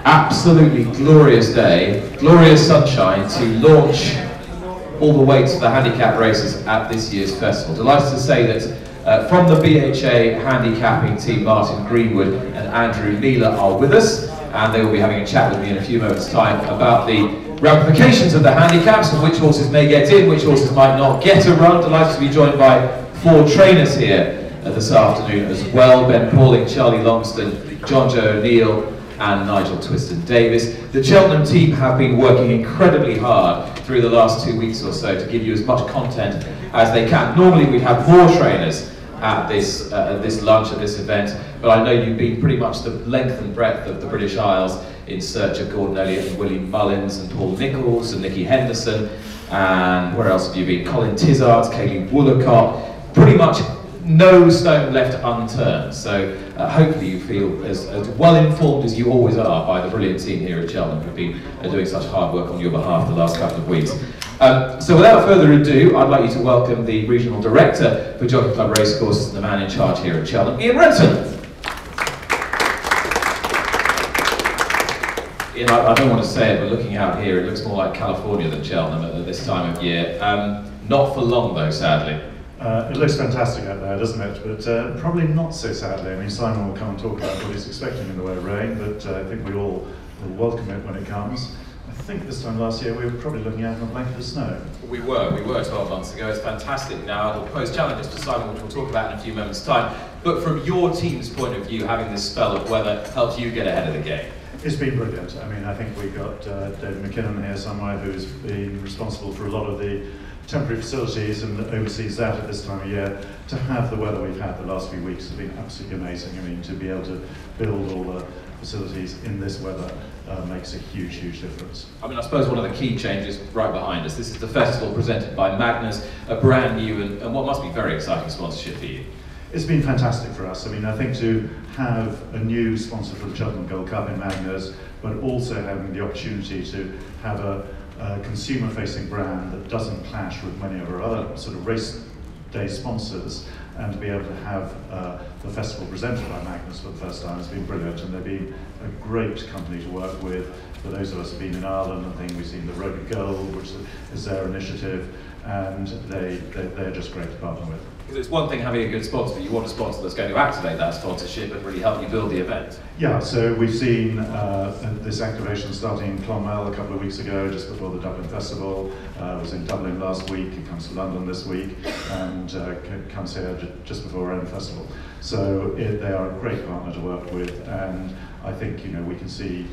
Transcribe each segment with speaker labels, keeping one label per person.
Speaker 1: absolutely glorious day, glorious sunshine to launch all the weights of the handicap races at this year's festival. Delighted to say that from the BHA handicapping team, Martin Greenwood and Andrew Leela are with us, and they will be having a chat with me in a few moments' time about the ramifications of the handicaps and which horses may get in, which horses might not get a run. Delighted to be joined by 4 trainers here this afternoon as well: Ben Pauling, Charlie Logsdon, John Joe O'Neill and Nigel Twiston-Davis. The Cheltenham team have been working incredibly hard through the last 2 weeks or so to give you as much content as they can. Normally we'd have more trainers at this lunch, at this event, but I know you've been pretty much the length and breadth of the British Isles in search of Gordon Elliott and Willie Mullins and Paul Nicholls and Nicky Henderson, and where else have you been? Colin Tizzards, Kaylee Woolacott, pretty much no stone left unturned. So hopefully you feel as well informed as you always are by the brilliant team here at Cheltenham who've been doing such hard work on your behalf the last couple of weeks. So without further ado, I'd like you to welcome the Regional Director for Jockey Club Racecourse, the man in charge here at Cheltenham, Ian Renton. Ian, I don't want to say it, but looking out here, it looks more like California than Cheltenham at this time of year. Not for long though, sadly.
Speaker 2: It looks fantastic out there, doesn't it? But probably not so sadly. I mean, Simon will come and talk about what he's expecting in the way of rain, but I think we all will welcome it when it comes. I think this time last year we were probably looking at a blanket of snow. We were
Speaker 1: 12 months ago. It's fantastic now. It'll pose challenges to Simon, which we'll talk about in a few moments' time. But from your team's point of view, having this spell of weather helped you get ahead of the game.
Speaker 2: It's been brilliant. I mean, I think we've got David McKinnon here somewhere who's been responsible for a lot of the temporary facilities and oversees that at this time of year. To have the weather we've had the last few weeks has been absolutely amazing. I mean, to be able to build all the facilities in this weather makes a huge, huge difference.
Speaker 1: I mean, I suppose one of the key changes right behind us, this is the festival presented by Magnus, a brand new and what must be very exciting sponsorship for you.
Speaker 2: It's been fantastic for us. I mean, I think to have a new sponsor for the Cheltenham Gold Cup in Magnus, but also having the opportunity to have a consumer-facing brand that doesn't clash with many of our other sort of race day sponsors, and to be able to have the festival presented by Magnus for the first time has been brilliant, and they've been a great company to work with. For those of us who've been in Ireland, I think we've seen the Road to Gold, which is their initiative, and they're just great to partner with.
Speaker 1: Because it's one thing having a good sponsor, but you want a sponsor that's going to activate that sponsorship and really help you build the event.
Speaker 2: Yeah, so we've seen this activation starting in Clonmel a couple of weeks ago, just before the Dublin Festival. Was in Dublin last week, it comes to London this week, and comes here just before our own festival. So they are a great partner to work with, and I think we can see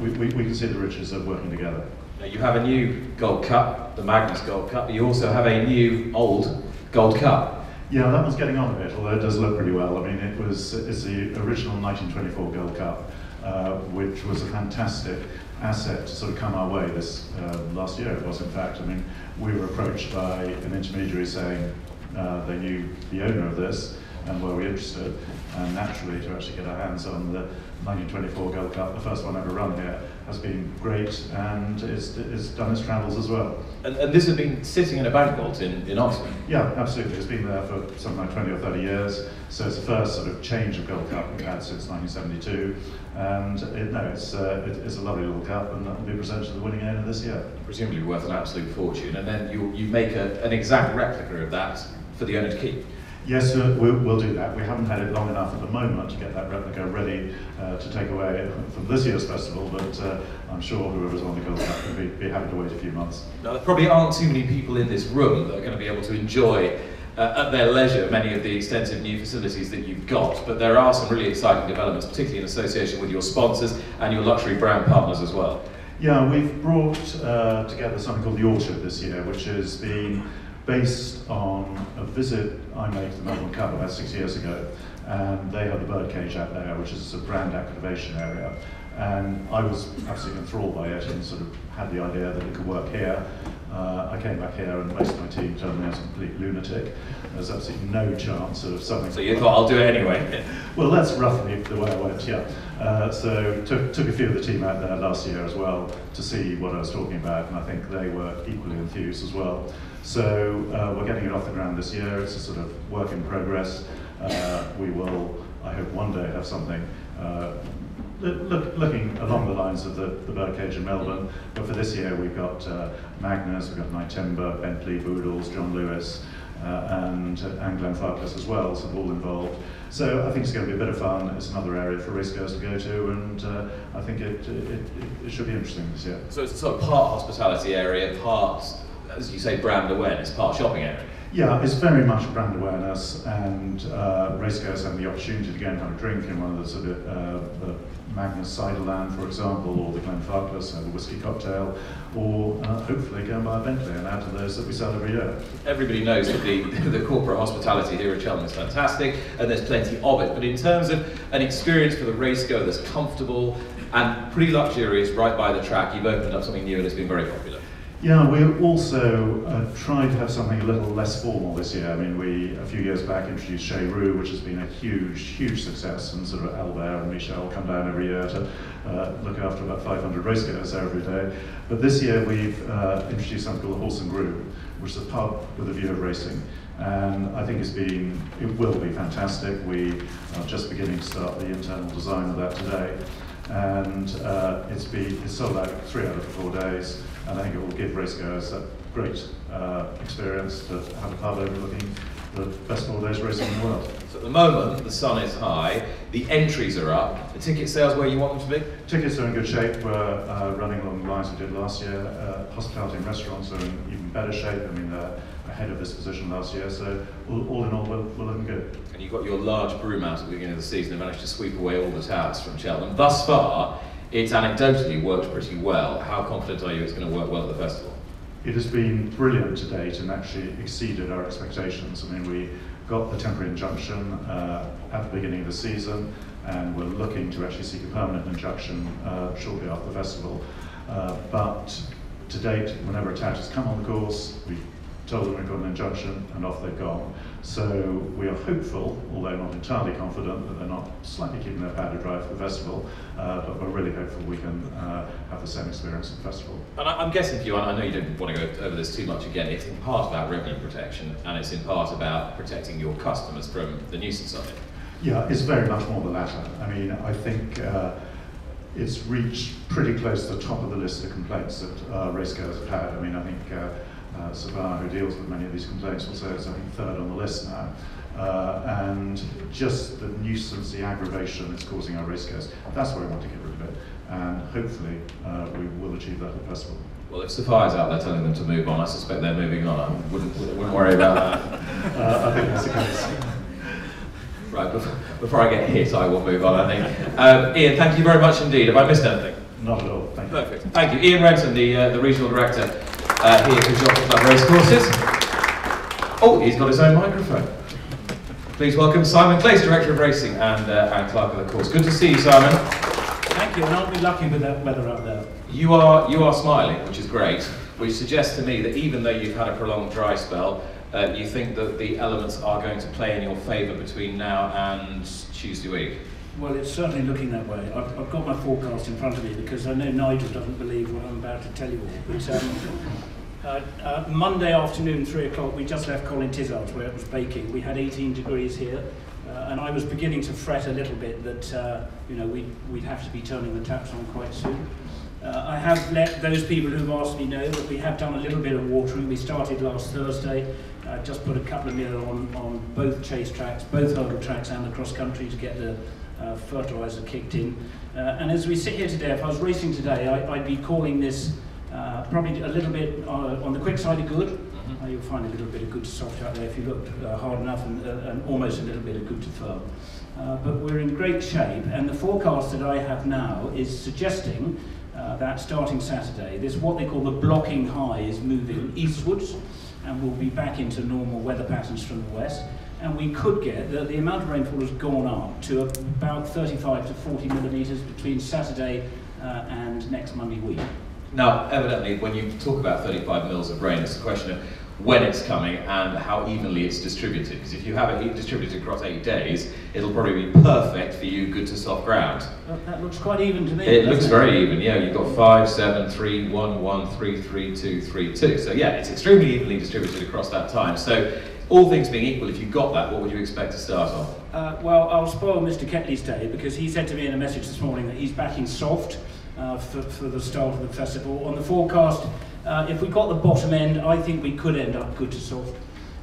Speaker 2: we can see the riches of working together.
Speaker 1: Now you have a new Gold Cup, the Magnus Gold Cup, but you also have a new old Gold Cup.
Speaker 2: Yeah, that one's getting on a bit, although it does look pretty well. I mean, it's the original 1924 Gold Cup, which was a fantastic asset to sort of come our way this last year. It was, in fact. I mean, we were approached by an intermediary saying they knew the owner of this and were we interested, and naturally to actually get our hands on the 1924 Gold Cup, the first one ever run here, has been great, and it's done its travels as well.
Speaker 1: And this has been sitting in a bank vault in Oxford?
Speaker 2: Yeah, absolutely. It's been there for something like 20 or 30 years, so it's the first sort of change of Gold Cup we've had since 1972, and it's a lovely little cup, and that will be presented to the winning owner this year.
Speaker 1: Presumably worth an absolute fortune, and then you make an exact replica of that for the owner to keep?
Speaker 2: Yes, we'll do that. We haven't had it long enough at the moment to get that replica ready to take away from this year's festival, but I'm sure whoever's won the Gold Cup will be happy to wait a few months.
Speaker 1: Now, there probably aren't too many people in this room that are going to be able to enjoy at their leisure many of the extensive new facilities that you've got, but there are some really exciting developments, particularly in association with your sponsors and your luxury brand partners as well.
Speaker 2: Yeah, we've brought together something called the Orchard this year, which has been based on a visit I made to the Melbourne Cup about 6 years ago, and they have the birdcage out there, which is a brand activation area, and I was absolutely enthralled by it and sort of had the idea that it could work here. I came back here and most of my team told me I was a complete lunatic. There's absolutely no chance of something.
Speaker 1: So you thought, I'll do it anyway?
Speaker 2: Well, that's roughly the way I went, yeah. So took a few of the team out there last year as well to see what I was talking about, and I think they were equally enthused as well. So we're getting it off the ground this year. It's a sort of work in progress. We will, I hope, one day have something looking along the lines of the birdcage in Melbourne, but for this year we've got Magnus, we've got Night Timber, Bentley, Boodles, John Lewis, and Glenfarclas as well, so all involved. So I think it's going to be a bit of fun. It's another area for racegoers to go to, and I think it should be interesting this year.
Speaker 1: So it's a sort of part hospitality area, part, as you say, brand awareness, part shopping area.
Speaker 2: Yeah, it's very much brand awareness, and racegoers have the opportunity to go and have a drink in one of the sort of the Magnus Ciderland, for example, or the Glenfarclas, have a whiskey cocktail, or hopefully go and buy a Bentley and add to those that we sell every year.
Speaker 1: Everybody knows that the corporate hospitality here at Cheltenham is fantastic, and there's plenty of it. But in terms of an experience for the racegoer that's comfortable and pretty luxurious right by the track, you've opened up something new and it's been very popular.
Speaker 2: Yeah, we also tried to have something a little less formal this year. I mean, we, a few years back, introduced Chez Roux, which has been a huge success, and sort of Albert and Michel come down every year to look after about 500 racegoers there every day. But this year we've introduced something called the Horse and Groom, which is a pub with a view of racing. And I think it will be fantastic. We are just beginning to start the internal design of that today. And it's sold out 3 out of 4 days. And I think it will give racegoers a great experience to have a pub overlooking the best 4 days racing in the world.
Speaker 1: So at the moment, the sun is high, the entries are up, the ticket sales where you want them to be?
Speaker 2: Tickets are in good shape. We're running along the lines we did last year. Hospitality and restaurants are in even better shape. I mean, they're ahead of this position last year, so all in all, we're looking good.
Speaker 1: And you've got your large broom out at the beginning of the season and managed to sweep away all the touts from Cheltenham. Thus far, it's anecdotally worked pretty well. How confident are you it's going to work well at the festival?
Speaker 2: It has been brilliant to date and actually exceeded our expectations. I mean, we got the temporary injunction at the beginning of the season, and we're looking to actually seek a permanent injunction shortly after the festival. But to date, whenever a tout has come on the course, we've told them we've got an injunction, and off they've gone. So we are hopeful, although not entirely confident, that they're not slightly keeping their powder dry for the festival, but we're really hopeful we can have the same experience at the festival.
Speaker 1: And I'm guessing for you, and I know you don't want to go over this too much again, it's in part about revenue protection, and it's in part about protecting your customers from the nuisance of it.
Speaker 2: Yeah, it's very much more the latter. I mean, I think it's reached pretty close to the top of the list of complaints that racegoers have had. I mean, I think Savannah, who deals with many of these complaints, will say it's, I think, 3rd on the list now. And just the nuisance, the aggravation it's causing our racegoers, that's where we want to get rid of it. And hopefully we will achieve that at the festival.
Speaker 1: Well, if Sophia's out there telling them to move on, I suspect they're moving on. I wouldn't worry about that.
Speaker 2: I think that's the case.
Speaker 1: Right, before I get hit, I will move on, I think. Ian, thank you very much indeed. Have I missed anything?
Speaker 2: Not at all, thank you.
Speaker 1: Perfect. Thank you. Ian Renton, the Regional Director here for Cheltenham Racecourses. Oh, he's got his own microphone. Please welcome Simon Clace, Director of Racing and Clerk of the Course. Good to see you, Simon.
Speaker 3: Thank you, and aren't we lucky with that weather out there?
Speaker 1: You are smiling, which is great, which suggests to me that even though you've had a prolonged dry spell, you think that the elements are going to play in your favour between now and Tuesday week.
Speaker 3: Well, it's certainly looking that way. I've got my forecast in front of me because I know Nigel doesn't believe what I'm about to tell you all. But Monday afternoon, 3 o'clock, we just left Colin Tizard's where it was baking. We had 18 degrees here, and I was beginning to fret a little bit that we'd have to be turning the taps on quite soon. I have let those people who've asked me know that we have done a little bit of watering. We started last Thursday. Just put a couple of mil on both chase tracks, both hurdle tracks and the cross country to get the fertiliser kicked in. And as we sit here today, if I was racing today, I'd be calling this probably a little bit on the quick side of good. Mm-hmm. You'll find a little bit of good to soft out there if you look hard enough, and almost a little bit of good to firm. But we're in great shape, and the forecast that I have now is suggesting that starting Saturday, this what they call the blocking high is moving eastwards, and we'll be back into normal weather patterns from the west. And we could get, the amount of rainfall has gone up to about 35 to 40 millimetres between Saturday and next Monday week.
Speaker 1: Now, evidently, when you talk about 35 mils of rain, it's a question of when it's coming and how evenly it's distributed. Because if you have it distributed across 8 days, it'll probably be perfect for you, good to soft ground.
Speaker 3: Well, that looks quite even to me.
Speaker 1: It looks very even, yeah. You've got 5, 7, 3, 1, 1, 3, 3, 2, 3, 2. So yeah, it's extremely evenly distributed across that time. So All things being equal, if you got that, what would you expect to start off?
Speaker 3: Well, I'll spoil Mr. Ketley's day because he said to me in a message this morning that he's backing soft for the start of the festival. On the forecast, if we got the bottom end, I think we could end up good to soft.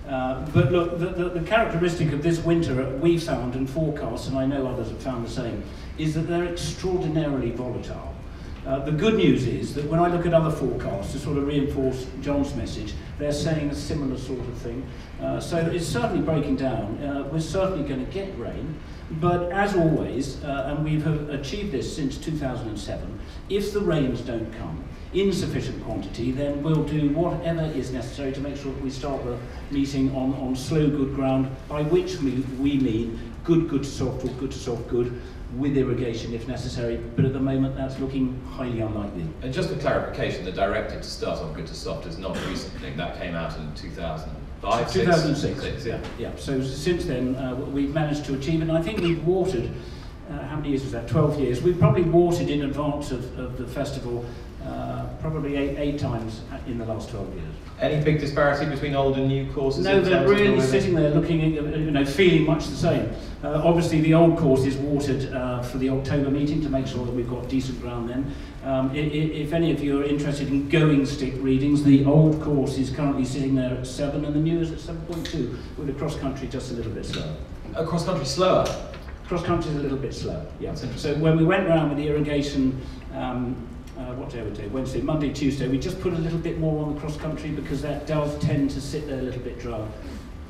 Speaker 3: But look, the characteristic of this winter we found and forecast, and I know others have found the same, is that they're extraordinarily volatile. The good news is that when I look at other forecasts to sort of reinforce John's message, they're saying a similar sort of thing. So it's certainly breaking down. We're certainly going to get rain, but as always, and we've achieved this since 2007, if the rains don't come in sufficient quantity, then we'll do whatever is necessary to make sure that we start the meeting on slow good ground, by which we mean good to soft or good to soft good, with irrigation if necessary, but at the moment that's looking highly unlikely. And
Speaker 1: just for clarification, the directive to start on good to soft is not a recent thing. That came out in 2005?
Speaker 3: 2006, yeah. So since then we've managed to achieve it, and I think we've watered, how many years was that, 12 years, we've probably watered in advance of the festival probably eight times in the last 12 years.
Speaker 1: Any big disparity between old and new courses?
Speaker 3: No, they're really sitting there looking at, feeling much the same. Obviously the old course is watered for the October meeting to make sure that we've got decent ground then. If any of you are interested in going stick readings, the old course is currently sitting there at 7 and the new is at 7.2, with the cross country just a little bit slower.
Speaker 1: Cross country slower?
Speaker 3: Cross country is a little bit slower, yeah. So when we went round with the irrigation, what day would we do? Wednesday, Monday, Tuesday, we just put a little bit more on the cross country because that does tend to sit there a little bit dry,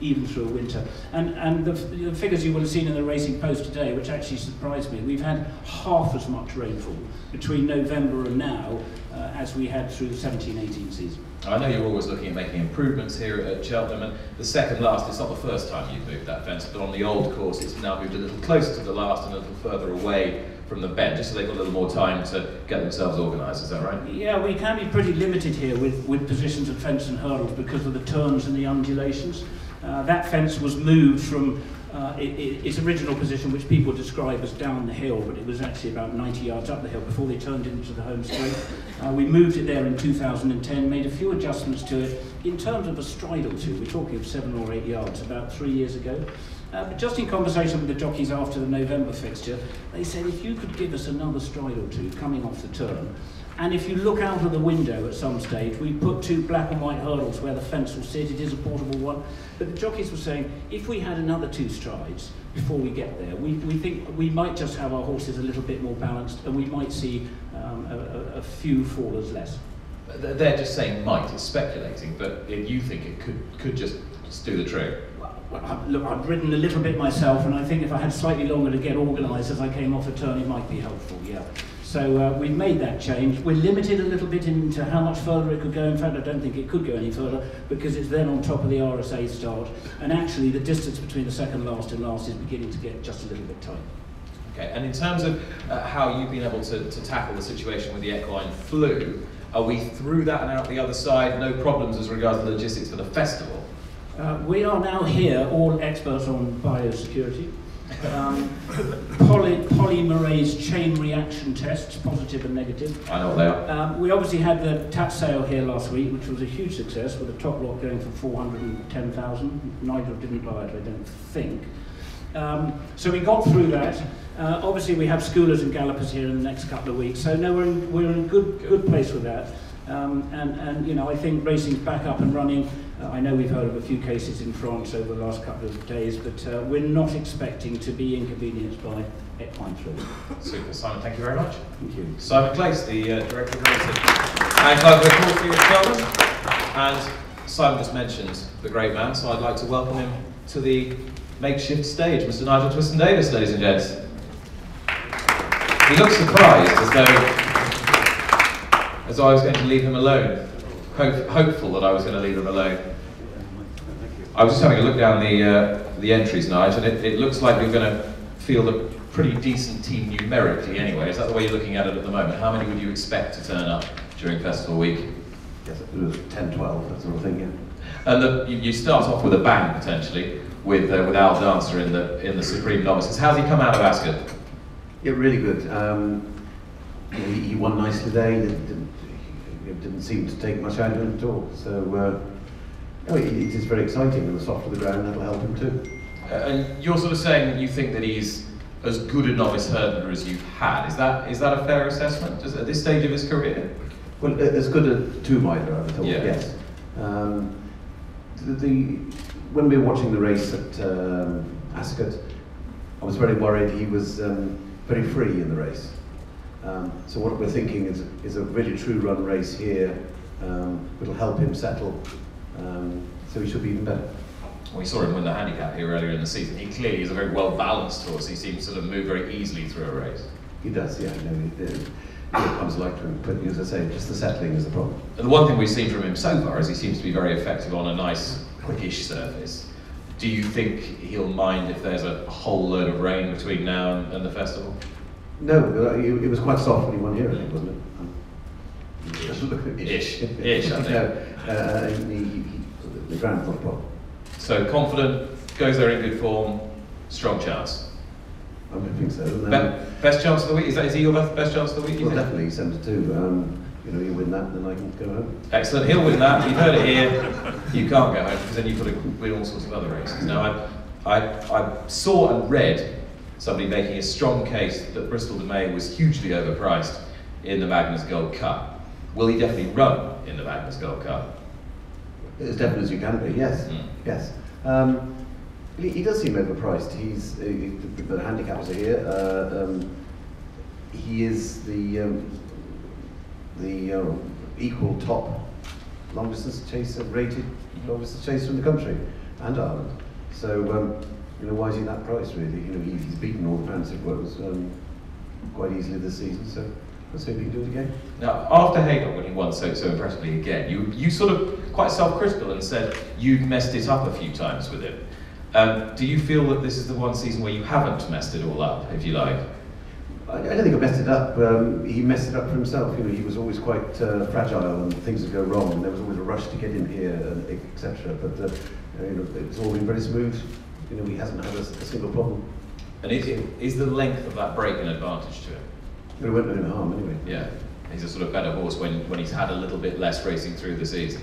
Speaker 3: even through a winter. And the figures you will have seen in the Racing Post today, which actually surprised me, we've had half as much rainfall between November and now as we had through the 17-18 season.
Speaker 1: I know you're always looking at making improvements here at Cheltenham, and the second last, it's not the first time you've moved that fence, but on the old course it's now moved a little closer to the last and a little further away from the bend, just so they've got a little more time to get themselves organised, is that right? Yeah, we can be pretty limited here with positions of fence and hurdles because of the turns and the undulations. That fence was moved from its original position, which people describe as down the hill, but it was actually about 90 yards up the hill before they turned into the home straight. We moved it there in 2010, made a few adjustments to it. In terms of a stride or two, we're talking of 7 or 8 yards about 3 years ago. But just in conversation with the jockeys after the November fixture, they said if you could give us another stride or two coming off the turn, and if you look out of the window at some stage, we put 2 black and white hurdles where the fence will sit. It is a portable one. But the jockeys were saying, if we had another 2 strides before we get there, we think we might just have our horses a little bit more balanced, and we might see a few fallers less. They're just saying might, it's speculating, but you think it could just do the trick? Well, look, I've ridden a little bit myself, and I think if I had slightly longer to get organised as I came off a turn, it might be helpful, yeah. So we've made that change. We're limited a little bit into how much further it could go. In fact, I don't think it could go any further because it's then on top of the RSA start. And actually, the distance between the second last and last is beginning to get just a little bit tight. Okay, and in terms of how you've been able to tackle the situation with the equine flu, are we through that and out the other side? No problems as regards the logistics for the festival? We are now here, all experts on biosecurity. Polymerase chain reaction tests, positive and negative. I know what they are. We obviously had the TAT sale here last week, which was a huge success, with a top lot going for 410,000. Nigel didn't buy it, I don't think. So we got through that. Obviously we have schoolers and gallopers here in the next couple of weeks, so no, we're in a good place with that. And you know, I think racing's back up and running. I know we've heard of a few cases in France over the last couple of days, but we're not expecting to be inconvenienced by equine flu. Super, Simon, thank you very much. Thank you. Simon Clace, the Director of Racing and Club of Course here at Cheltenham. And Simon just mentioned the great man, so I'd like to welcome him to the makeshift stage, Mr. Nigel Twiston-Davies, ladies and gents. He looks surprised, as though I was going to leave him alone. Hopeful that I was going to leave him alone. I was just having a look down the entries, Nigel, and it looks like you're going to field a pretty decent team numerically anyway. Is that the way you're looking at it at the moment? How many would you expect to turn up during festival week?
Speaker 4: Yes, it was 10, 12, that sort of thing, yeah.
Speaker 1: And you start off with a bang, potentially, with Al Dancer in the Supreme Novices. How's he come out of Ascot?
Speaker 4: Yeah, really good. He won nicely today. It didn't seem to take much out of him at all. So Oh, it is very exciting, and the softer the ground, that'll help him too.
Speaker 1: And you're sort of saying that you think that he's as good a novice hurdler as you've had. Is that a fair assessment at this stage of his career?
Speaker 4: Well, as good a two-miler, I was told,
Speaker 1: Yeah.
Speaker 4: yes. When we were watching the race at Ascot, I was very worried he was very free in the race. So what we're thinking is a really true run race here. It'll help him settle, so he should be even better.
Speaker 1: We saw him win the handicap here earlier in the season. He clearly is a very well-balanced horse. He seems to sort of move very easily through a race.
Speaker 4: He does, yeah. It comes like to him, but as I say, just the settling is the problem.
Speaker 1: And the one thing we've seen from him so far is he seems to be very effective on a nice, quickish surface. Do you think he'll mind if there's a whole load of rain between now and the festival?
Speaker 4: No, it was quite soft when he won here, I think, wasn't it?
Speaker 1: Ish, I think.
Speaker 4: No, the ground's not a problem.
Speaker 1: So confident, goes there in good form, strong chance.
Speaker 4: I don't think so.
Speaker 1: Best chance of the week? Is he your best chance of the week?
Speaker 4: Well, definitely 7-2. You win that, then I can go home.
Speaker 1: Excellent. He'll win that. You've heard it here. You can't go home because then you've got to win all sorts of other races. Now, I saw and read somebody making a strong case that Bristol de May was hugely overpriced in the Magnus Gold Cup. Will he definitely run in the Magnus Gold Cup?
Speaker 4: As definite as you can be, yes. Yes. He does seem overpriced. The handicaps are here. He is the equal top long distance chaser, rated long distance chaser in the country and Ireland. So why is he that price really? He's beaten all the fancy workers quite easily this season. So let's hope he can do it again.
Speaker 1: Now, after Haydock, when he won so impressively again, you sort of quite self-critical and said you'd messed it up a few times with him. Do you feel that this is the one season where you haven't messed it all up, if you like?
Speaker 4: I don't think I messed it up. He messed it up for himself. He was always quite fragile, and things would go wrong, and there was always a rush to get in here, etc. But it's all been very smooth. He hasn't had a single problem.
Speaker 1: And is the length of that break an advantage to him?
Speaker 4: But it won't do him harm anyway.
Speaker 1: Yeah, he's a sort of better horse when he's had a little bit less racing through the season.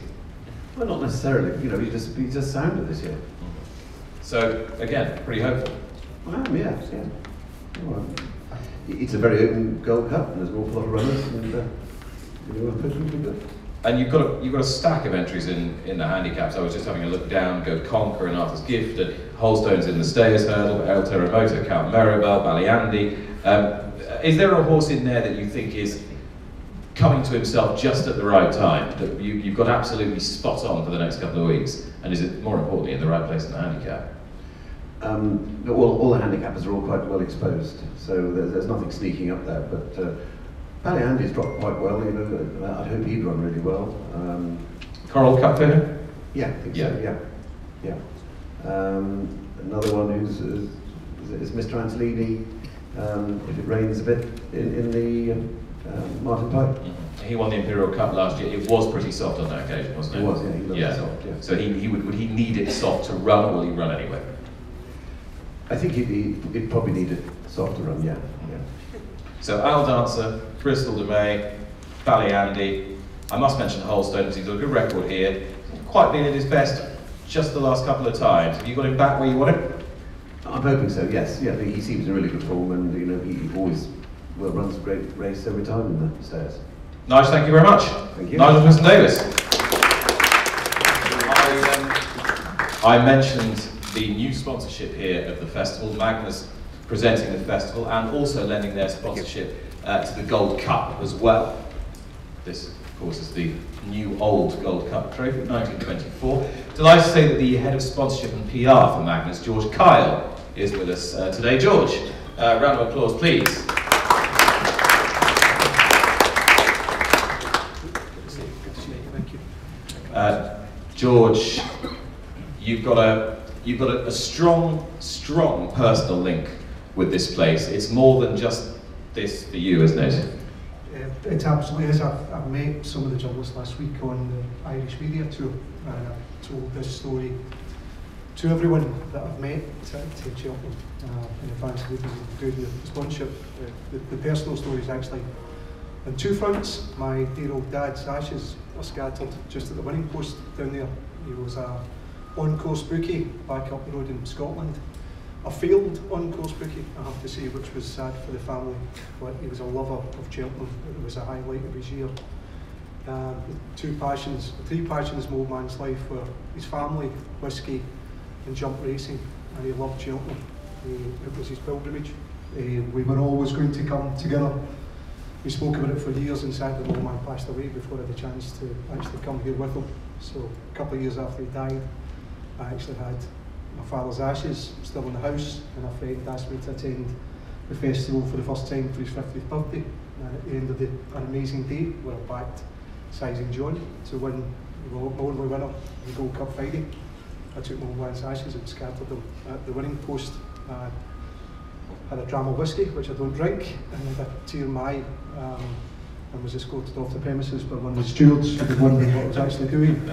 Speaker 4: Well, not necessarily. He's just sounder this year.
Speaker 1: So again, pretty hopeful.
Speaker 4: I am, yeah. Well, it's a very open Gold Cup, and there's an awful lot of runners, and hopefully it'll be good.
Speaker 1: And you've got a stack of entries in the handicaps. I was just having a look down. Go Conquer and Arthur's Gift, and Holstone's in the Stayers Hurdle, El Terremoto, Count Meribel, Ballyandy. Is there a horse in there that you think is coming to himself just at the right time, that you've got absolutely spot on for the next couple of weeks? And is it, more importantly, in the right place in the handicap?
Speaker 4: All the handicappers are all quite well exposed, so there's nothing sneaking up there. But Ballyandy's dropped quite well. I'd hope he'd run really well.
Speaker 1: Coral Cup winner?
Speaker 4: Yeah, I think so. Yeah. Another one is Mr. Antolini. If it rains a bit in the Martin Pike.
Speaker 1: Mm-hmm. He won the Imperial Cup last year. It was pretty soft on that occasion, wasn't it?
Speaker 4: It was, yeah. He loved it soft, yeah.
Speaker 1: So would he need it soft to run, or will he run anyway?
Speaker 4: I think he'd probably need it soft to run, yeah.
Speaker 1: So Al Dancer, Bristol de May, Ballyandy. I must mention Holstone because he's got a good record here. He's quite been at his best just the last couple of times. Have you got him back where you want him?
Speaker 4: I'm hoping so, yes. Yeah, he seems in really good form, and he always runs a great race every time in the Stairs.
Speaker 1: Nigel, thank you very much.
Speaker 4: Thank you.
Speaker 1: Nigel Mr. Davis. I mentioned the new sponsorship here of the festival, Magnus presenting the festival and also lending their sponsorship to the Gold Cup as well. This, of course, is the new old Gold Cup trophy, 1924. Delighted to say that the head of sponsorship and PR for Magnus, George Kyle, is with us today. George, round of applause, please. George, you've got a strong personal link with this place. It's more than just this for you, isn't it?
Speaker 5: It absolutely is. I've met some of the journalists last week on the Irish media tour, and I've told this story to everyone that I've met to Cheltenham in advance of doing the sponsorship. The personal story is actually on two fronts. My dear old dad's ashes are scattered just at the winning post down there He was a on-course bookie back up the road in Scotland. A failed on-course bookie, I have to say, which was sad for the family, but he was a lover of Cheltenham. It was a highlight of his year. Three passions in the old man's life were his family, whisky and jump racing, and he loved Cheltenham. It was his pilgrimage. We were always going to come together. We spoke about it for years, and sadly the old man passed away before I had the chance to actually come here with him. So a couple of years after he died, I actually had my father's ashes still in the house, and a friend asked me to attend the festival for the first time for his 50th birthday. And at the end of an amazing day, we were backed Sizing John to win the only winner of the Gold Cup Friday. I took my old man's ashes and scattered them at the winning post. Had a dram of whiskey, which I don't drink, and had a tear in my eye, and was escorted off the premises by one of the stewards who was wondering what I was actually doing.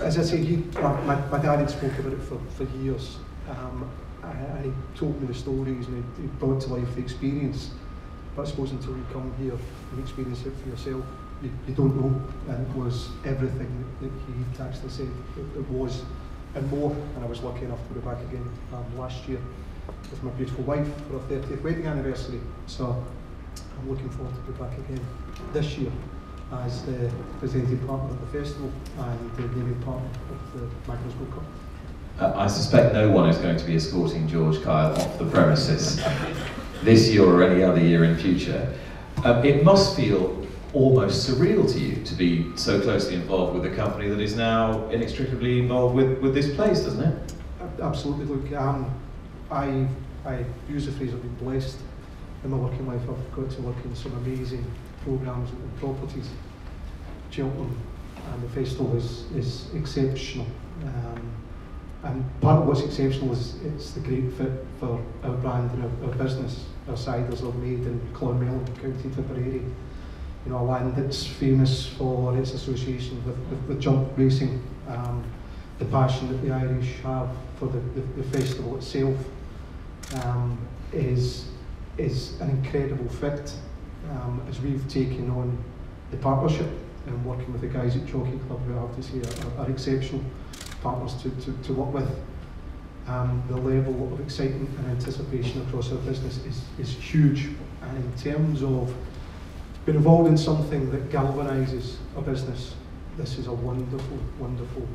Speaker 5: As I say, my dad had spoken about it for years, and he told me the stories, and he brought to life the experience. But I suppose until you come here and experience it for yourself, you don't know. And it was everything that he actually said it was, and more. And I was lucky enough to be back again last year with my beautiful wife for our 30th wedding anniversary. So I'm looking forward to be back again this year as the presenting partner of the festival and the naming partner of the Magnus Gold Cup.
Speaker 1: I suspect no one is going to be escorting George Kyle off the premises this year or any other year in future. It must feel almost surreal to you to be so closely involved with a company that is now inextricably involved with this place, doesn't it?
Speaker 5: Absolutely. Look, I use the phrase I've been blessed in my working life. I've got to work in some amazing programmes and properties. Cheltenham and the festival is exceptional. And part of what's exceptional is it's the great fit for our brand and our business. Our ciders are made in Clonmel, County Tipperary. You know, a land that's famous for its association with jump racing. The passion that the Irish have for the festival itself is an incredible fit. As we've taken on the partnership and working with the guys at Jockey Club, who I have to say are exceptional partners to work with. The level of excitement and anticipation across our business is huge, and in terms of being involved in something that galvanises a business, this is a wonderful, wonderful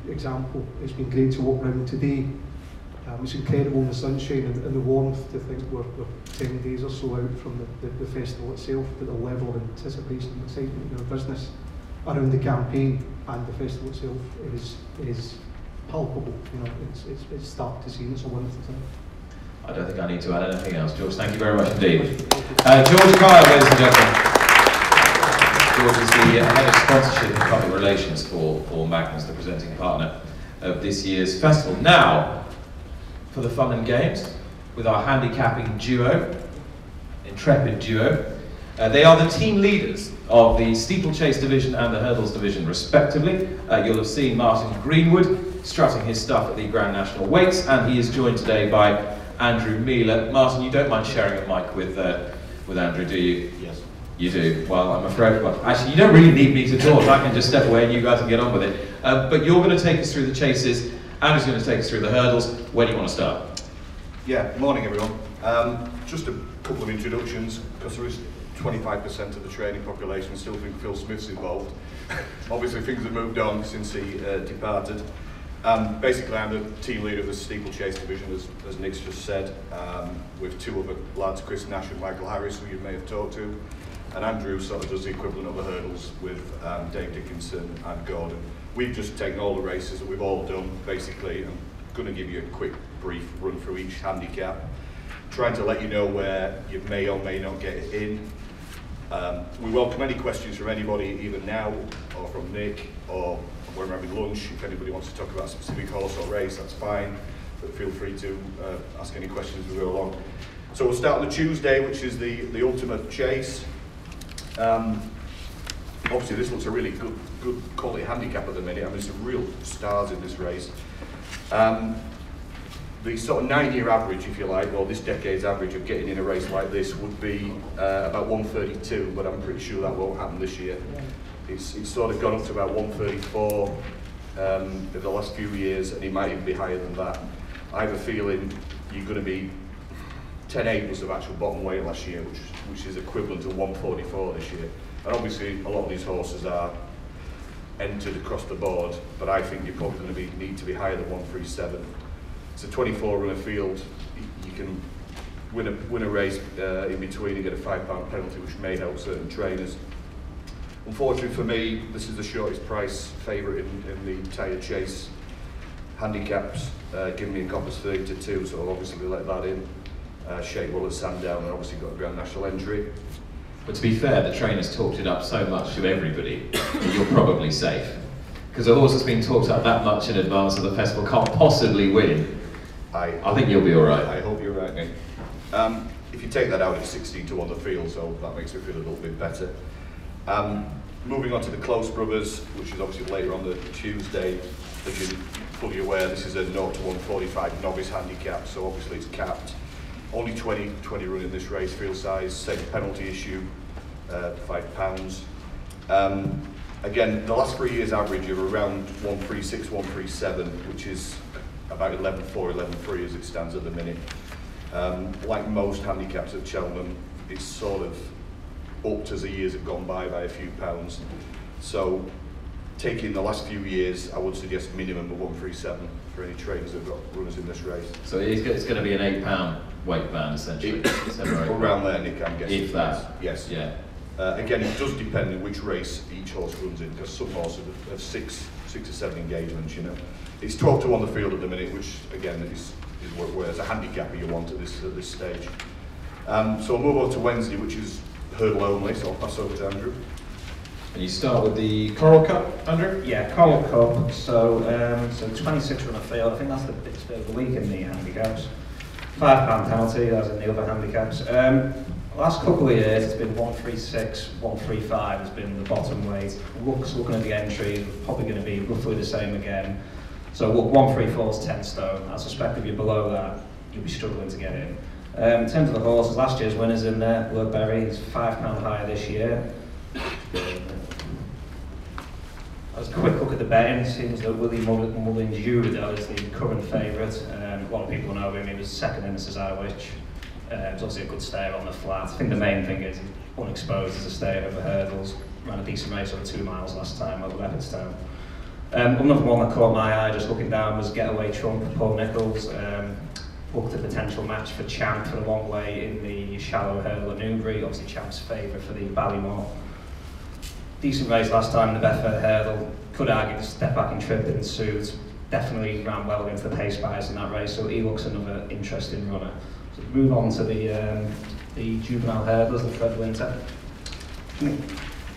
Speaker 5: example. It's been great to walk around today. It's incredible in the sunshine and the warmth to think we're 10 days or so out from the festival itself, but the level of anticipation and excitement in our business around the campaign and the festival itself is palpable. You know, it's stark to see, and it's a wonderful thing.
Speaker 1: I don't think I need to add anything else. George, thank you very much indeed. George Kyle, ladies and gentlemen. George is the head of sponsorship and public relations for Magnus, the presenting partner of this year's festival. Now, for the fun and games, with our handicapping duo, intrepid duo. They are the team leaders of the steeplechase division and the hurdles division, respectively. You'll have seen Martin Greenwood strutting his stuff at the Grand National Weights, and he is joined today by Andrew Mealer. Martin, you don't mind sharing a mic with Andrew, do you?
Speaker 6: Yes.
Speaker 1: You do? Well, I'm afraid, well, actually, you don't really need me to talk. I can just step away and you guys can get on with it. But you're going to take us through the chases. Andrew's going to take us through the hurdles. Where do you want to start?
Speaker 6: Yeah, morning everyone. Just a couple of introductions, because there is 25% of the training population still think Phil Smith's involved. Obviously things have moved on since he departed. Basically I'm the team leader of the steeplechase division, as Nick's just said, with two other lads, Chris Nash and Michael Harris, who you may have talked to. And Andrew sort of does the equivalent of the hurdles with Dave Dickinson and Gordon. We've just taken all the races that we've all done, basically. I'm going to give you a quick, brief run through each handicap, trying to let you know where you may or may not get in. We welcome any questions from anybody, either now or from Nick, or when we're having lunch. If anybody wants to talk about a specific horse or race, that's fine, but feel free to ask any questions as we go along. So we'll start on the Tuesday, which is the ultimate chase. Obviously this looks a really good quality handicap at the minute. I mean, there's some real stars in this race. The sort of 9-year average, if you like, or this decade's average of getting in a race like this would be about 132, but I'm pretty sure that won't happen this year. It's sort of gone up to about 134 in the last few years, and it might even be higher than that. I have a feeling you're going to be 10.8 was the actual bottom weight last year, which is equivalent to 144 this year. And obviously a lot of these horses are entered across the board, but I think you're probably going to need to be higher than 137. It's a 24 runner field. You can win a race in between and get a £5 penalty, which may help certain trainers. Unfortunately for me, this is the shortest price favourite in the Tyre Chase handicaps, giving me a Coppers 30-2, so I'll obviously let that in. Shakewell at Sandown, and obviously got a Grand National entry.
Speaker 1: But to be fair, the trainers talked it up so much to everybody that you're probably safe. Because a horse that's been talked up that much in advance of the festival can't possibly win. I think you'll be all right.
Speaker 6: I hope you're right, Nick. If you take that out, it's 16-1 the field, so that makes me feel a little bit better. Moving on to the Close Brothers, which is obviously later on the Tuesday. As you're fully aware, this is a 0 to 145 novice handicap, so obviously it's capped. Only 20 running this race, field size, same penalty issue, £5. Again, the last 3 years average are around 136, 137, which is about 11.4, 11.3 as it stands at the minute. Like most handicaps at Cheltenham, it's sort of upped as the years have gone by a few pounds. So taking the last few years, I would suggest minimum of 137 for any trainers that have got runners in this race.
Speaker 1: So it's going to be an £8 weight band essentially.
Speaker 6: Around there, Nick, I'm guessing.
Speaker 1: If that.
Speaker 6: Yes.
Speaker 1: Yeah.
Speaker 6: Again, it does depend on which race each horse runs in, because some horses have six to seven engagements, you know. It's 12 to 1 the field at the minute, which again is where as a handicapper you want at this stage. So we'll move on to Wednesday, which is hurdle only, so I'll pass over to Andrew.
Speaker 1: And you start with the Coral Cup, Andrew?
Speaker 7: Yeah, Coral Cup. So 26 runner field. I think that's the biggest bit of the week in the handicaps. £5 penalty, as in the other handicaps. Last couple of years, it's been 136, 135 has been the bottom weight. Looking at the entries, probably going to be roughly the same again. So 134 is 10 stone. I suspect if you're below that, you'll be struggling to get in. In terms of the horses, last year's winners in there, Bloodberry is £5 higher this year. As a quick look at the betting, it seems that Willie Mullins Judo is the current favourite. A lot of people know him, he was second in the Cesarewitch. It's obviously a good stayer on the flat. I think the main thing is he's unexposed as a stayer over hurdles. Ran a decent race over 2 miles last time over Leopardstown. Another one that caught my eye just looking down was Getaway Trump, Paul Nicholls. Booked a potential match for Champ for the long way in the shallow hurdle at Newbury. Obviously Champ's favourite for the Ballymore. Decent race last time in the Bedford hurdle. Could argue the step back in trip didn't suit. Definitely ran well against the pace buyers in that race, so he looks another interesting runner. So move on to the juvenile hurdlers, the Fred Winter.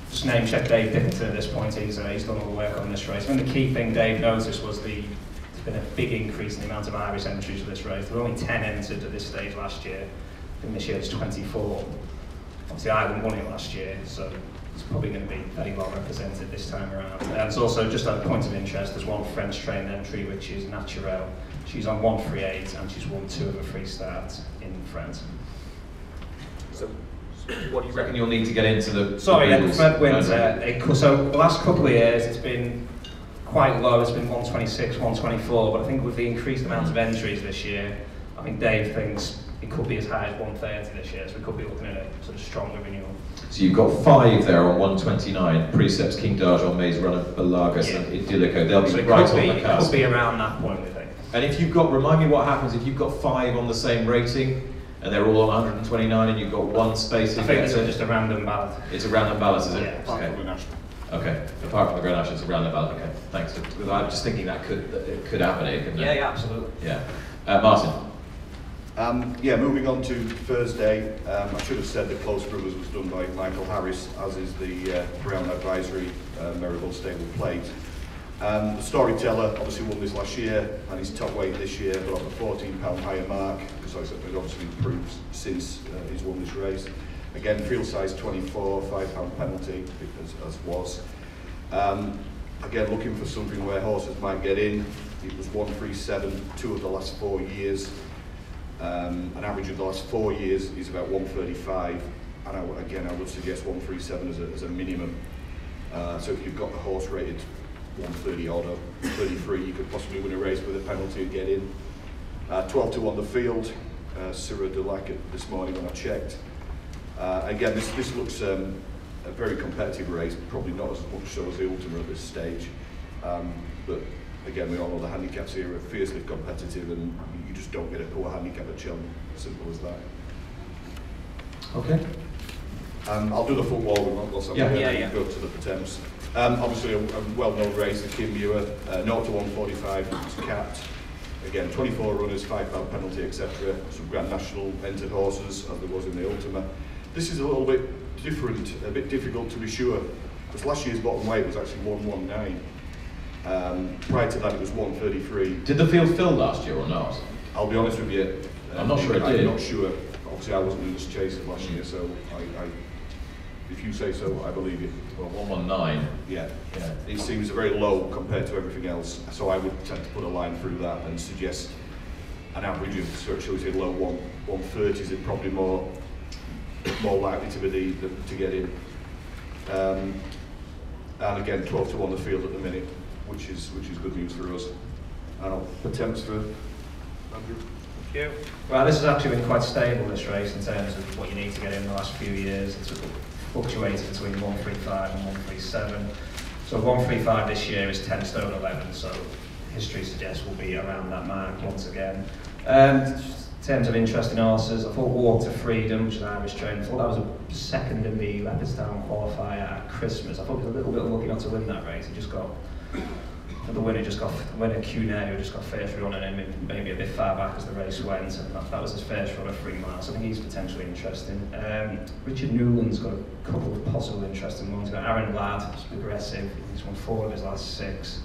Speaker 7: Just name check Dave Dickinson at this point. He's done all the work on this race. I think the key thing Dave noticed was there's been a big increase in the amount of Irish entries for this race. There were only 10 entered at this stage last year. I think this year it's 24. Obviously Ireland won it last year, so it's probably going to be very well represented this time around. And it's also, just a point of interest, there's one French trained entry, which is Naturel. She's on 138 and she's won 2 of her free starts in France.
Speaker 1: So what do you reckon you'll need to get into the...
Speaker 7: Sorry, Fred Winter. So the last couple of years it's been quite low, it's been 126, 124, but I think with the increased amount of entries this year, I think Dave thinks it could be as high as 130 this year, so we could be looking at a sort of stronger renewal.
Speaker 1: So you've got 5 there on 129, Precepts, King D'Argent, Maze Runner, Balagas and Idyllico. They'll be right on the cusp.
Speaker 7: It could be around that point, we think.
Speaker 1: And if you've got, remind me what happens if you've got 5 on the same rating, and they're all on 129 and you've got 1 space in there.
Speaker 7: I think it's just a random ballot.
Speaker 1: It's a random ballot, is it?
Speaker 7: Yeah.
Speaker 6: Apart from the national.
Speaker 1: Okay, apart from the Grand National, it's a random ballot. Okay, thanks. I'm just thinking that it could happen here, couldn't it?
Speaker 7: Yeah, absolutely.
Speaker 1: Yeah. Martin.
Speaker 6: Yeah, moving on to Thursday, I should have said the Close Brothers was done by Michael Harris, as is the Brown Advisory Merivale Stable Plate. The Storyteller obviously won this last year, and he's top weight this year, but on the £14 higher mark, so it's obviously improved since he's won this race. Again, field size 24, £5 penalty, as was. Again, looking for something where horses might get in. It was 137, 2 of the last 4 years. An average of the last 4 years is about 135, and I would suggest 137 as a minimum. So if you've got the horse rated 130 odd or 33, you could possibly win a race with a penalty and get in. 12 to 1 the field, Syrah de Lac this morning when I checked. Again, this looks a very competitive race, probably not as much so as the Ultima at this stage. But again, we all know the handicaps here are fiercely competitive, and you just don't get a poor handicap at Cheltenham. Simple as that.
Speaker 1: Okay.
Speaker 6: I'll do the football whilst I'm
Speaker 7: Yeah.
Speaker 6: go to the Thames. Obviously a well-known race, the Kimura, 0 to 145, it's capped. Again, 24 runners, £5 penalty, etc. Some Grand National entered horses, as there was in the Ultima. This is a little bit different, a bit difficult to be sure, because last year's bottom weight was actually 119. Prior to that, it was 133.
Speaker 1: Did the field fill last year or not?
Speaker 6: I'll be honest with you.
Speaker 1: I'm not sure it did.
Speaker 6: I'm not sure. Obviously, I wasn't in this chase last year, so if you say so, I believe you.
Speaker 1: Well, 119.
Speaker 6: Yeah.
Speaker 1: Yeah.
Speaker 6: It seems very low compared to everything else, so I would tend to put a line through that and suggest an average of, shall we say, low 130s is probably more likely to be to get in. And again, 12 to 1 the field at the minute, which is good news for us. And attempts for Andrew.
Speaker 7: Yeah. Well, this has actually been quite stable, this race, in terms of what you need to get in the last few years. It's fluctuated between 135 and 137. So 135 this year is 10 stone 11, so history suggests we'll be around that mark once again. In terms of interesting horses, I thought Walk to Freedom, which is an Irish train, I thought that was a second in the Leopardstown qualifier at Christmas. I thought he was a little bit unlucky not to win that race. He just got, the winner Cuneo just got first run and then maybe a bit far back as the race went, and that was his first run of 3 miles. I think he's potentially interesting. Richard Newland's got a couple of possible interesting ones. He's got Aaron Ladd, who's progressive. He's won 4 of his last 6.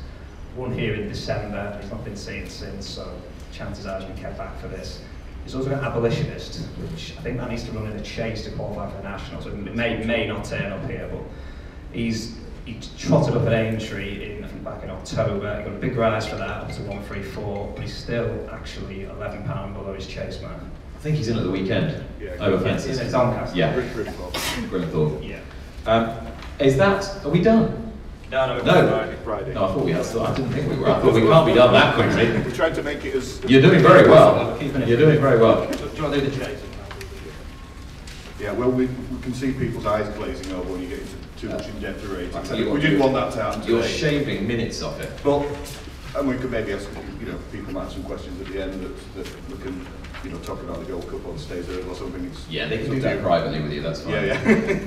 Speaker 7: Won here in December. He's not been seen since, so chances are he's been kept back for this. He's also got Abolitionist, which I think that needs to run in a chase to qualify for the National, so it may not turn up here, but he trotted up at Aintree back in October. He got a big rise for that, up to 134, but he's still actually £11 below his chase man.
Speaker 1: I think he's in at the weekend.
Speaker 6: Yeah,
Speaker 1: Over fences.
Speaker 7: It's Doncaster.
Speaker 1: Yeah.
Speaker 6: Grimthorpe.
Speaker 7: Yeah.
Speaker 1: Is that? Are we done?
Speaker 7: No.
Speaker 6: Friday.
Speaker 1: No, I thought we had. I didn't think we were. I thought we can't be done that quickly.
Speaker 6: We tried to make it as.
Speaker 1: You're doing very well. You're doing very well.
Speaker 7: Do you want to do the chase?
Speaker 6: Yeah, well, we can see people's eyes glazing over when you get into too much in-depth rating.
Speaker 1: I tell you what,
Speaker 6: we didn't want that to happen today.
Speaker 1: You're shaving minutes off it.
Speaker 6: But, and we could maybe ask, people might have some questions at the end that we can, talk about the Gold Cup on stage or something.
Speaker 1: Yeah, they can do that privately with you, that's fine.
Speaker 6: Yeah.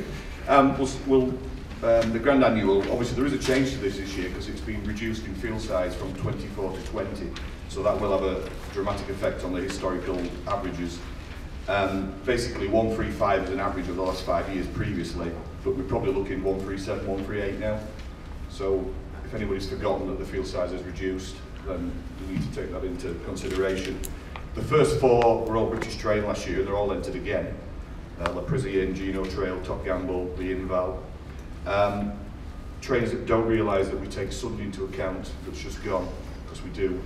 Speaker 6: The Grand Annual, obviously there is a change to this year because it's been reduced in field size from 24 to 20. So that will have a dramatic effect on the historical averages. Basically 135 is an average of the last 5 years previously, but we're probably looking 137, 138 now. So if anybody's forgotten that the field size is reduced, then we need to take that into consideration. The first 4 were all British train last year, they're all entered again. La Prisienne, Gino Trail, Top Gamble, the Inval. Trainers that don't realise that we take Sunday into account, that's just gone, because we do.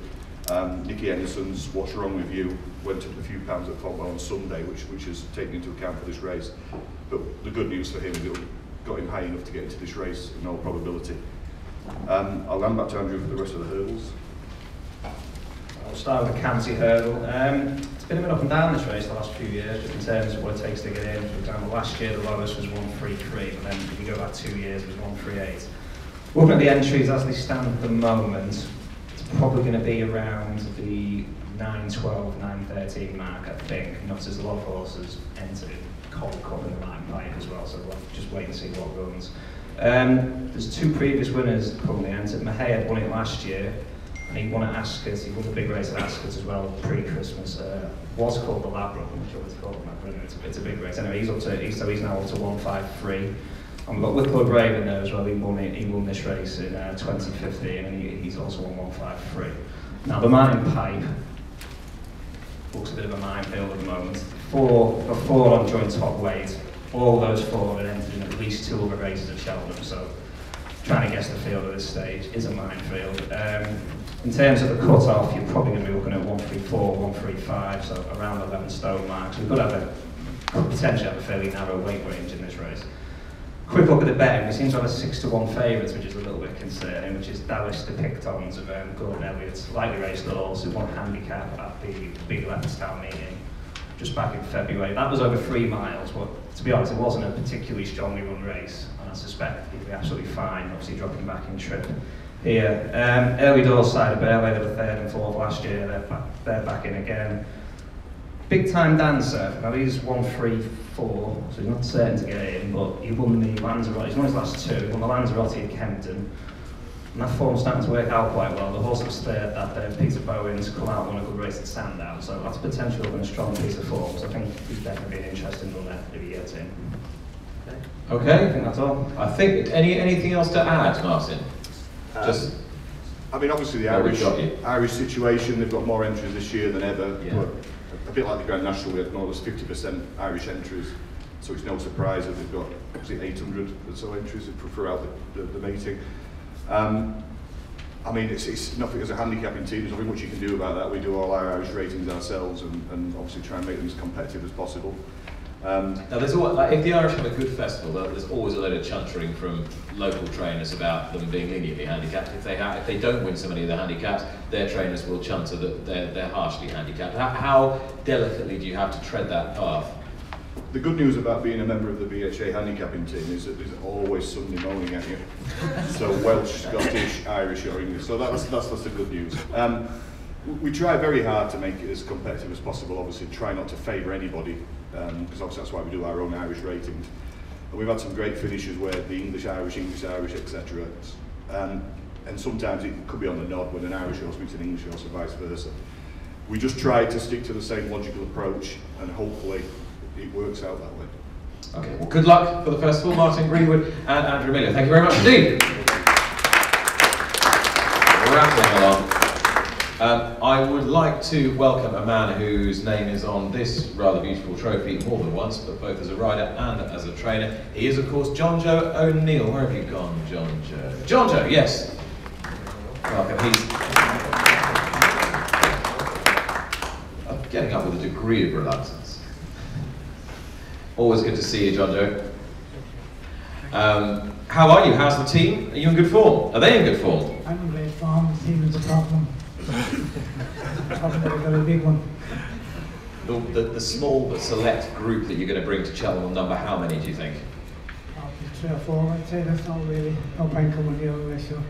Speaker 6: Nicky Henderson's What's Wrong With You went up a few pounds at Folkwell on Sunday, which is taken into account for this race. But the good news for him is it got him high enough to get into this race in all probability. I'll hand back to Andrew for the rest of the hurdles.
Speaker 7: I'll start with the County Hurdle. It's been a bit up and down this race the last few years, just in terms of what it takes to get in. For example, last year the lowest was 133, but then if you go back 2 years it was 138. Looking at the entries as they stand at the moment, it's probably going to be around the 9:12, 9:13 mark, I think. You notice there's a lot of horses entered in Cold Cup and the Line Pipe as well, so we'll just wait and see what runs. There's 2 previous winners currently entered. Mahayed won it last year, and he won at Ascot. He won the big race at Ascot as well pre-Christmas. Was called the Labrador, I'm not sure what it's called. It's a big race. Anyway, he's now up to 153. And we've got Wicklow Brave in there as well. He won this race in 2015, and he's also on 153. Now the Martin Pipe looks a bit of a minefield at the moment. 4 on joint top weight. All those 4 are entered in at least 2 other races at Cheltenham. So trying to guess the field at this stage is a minefield. In terms of the cut-off, you're probably going to be looking at 134, 135, so around the 11 stone mark. So we could potentially have a fairly narrow weight range in this race. Quick look at the betting. We seem to have a 6-1 favourite, which is a little bit concerning, which is Dallas the Pictons of Gordon Elliott, lightly raced horse, who won handicap at the big Leopardstown meeting just back in February. That was over 3 miles, but to be honest, it wasn't a particularly strongly run race, and I suspect he'll be absolutely fine, obviously dropping back in trip here. Early doors side of Burley, they were 3rd and 4th last year, they're back in again. Big time dancer, now he's 1-3-4, so he's not certain to get in, but he won the Lanzarote, he's won his last 2, he won the Lanzarote at Kempton, and that form's starting to work out quite well. The horse that was 3rd that day, Peter Bowen's come out and won a good race at Sandown, so that's potentially been a strong piece of form, so I think he's definitely an interesting runner if he gets in.
Speaker 1: Okay.
Speaker 7: I think that's all.
Speaker 1: I think, anything else to add, Martin? Just...
Speaker 6: I mean, obviously the Irish situation, they've got more entries this year than ever, but a bit like the Grand National, we had more or less 50% Irish entries, so it's no surprise that they've got 800 or so entries throughout the meeting. I mean, it's nothing, as a handicapping team, there's nothing much you can do about that. We do all our Irish ratings ourselves and obviously try and make them as competitive as possible.
Speaker 1: Now, there's always, like, if the Irish have a good festival, there's always a load of chuntering from local trainers about them being leniently handicapped. If they don't win so many of the handicaps, their trainers will chunter that they're harshly handicapped. How delicately do you have to tread that path?
Speaker 6: The good news about being a member of the BHA handicapping team is that there's always somebody moaning at you. So Welsh, Scottish, Irish or English. So that's the good news. We try very hard to make it as competitive as possible, obviously try not to favour anybody, because obviously that's why we do our own Irish ratings. And we've had some great finishes where the English, etc. And sometimes it could be on the nod when an Irish horse meets an English horse or vice versa. We just try to stick to the same logical approach and hopefully it works out that way.
Speaker 1: Okay, well, good luck for the festival, Martin Greenwood and Andrew Miller. Thank you very much indeed. Rattling along. I would like to welcome a man whose name is on this rather beautiful trophy more than once, but both as a rider and as a trainer. He is, of course, John Joe O'Neill. Where have you gone, John Joe? John Joe, yes. Welcome. I'm getting up with a degree of reluctance. Always good to see you, John Joe. How are you? How's the team? Are you in good form? Are they in good form?
Speaker 8: I'm in great form. The team is a problem. Probably got a big one.
Speaker 1: The small but select group that you're going to bring to Cheltenham will number how many, do you think?
Speaker 8: 3 or 4, I'd say. That's not really no point coming the other way, so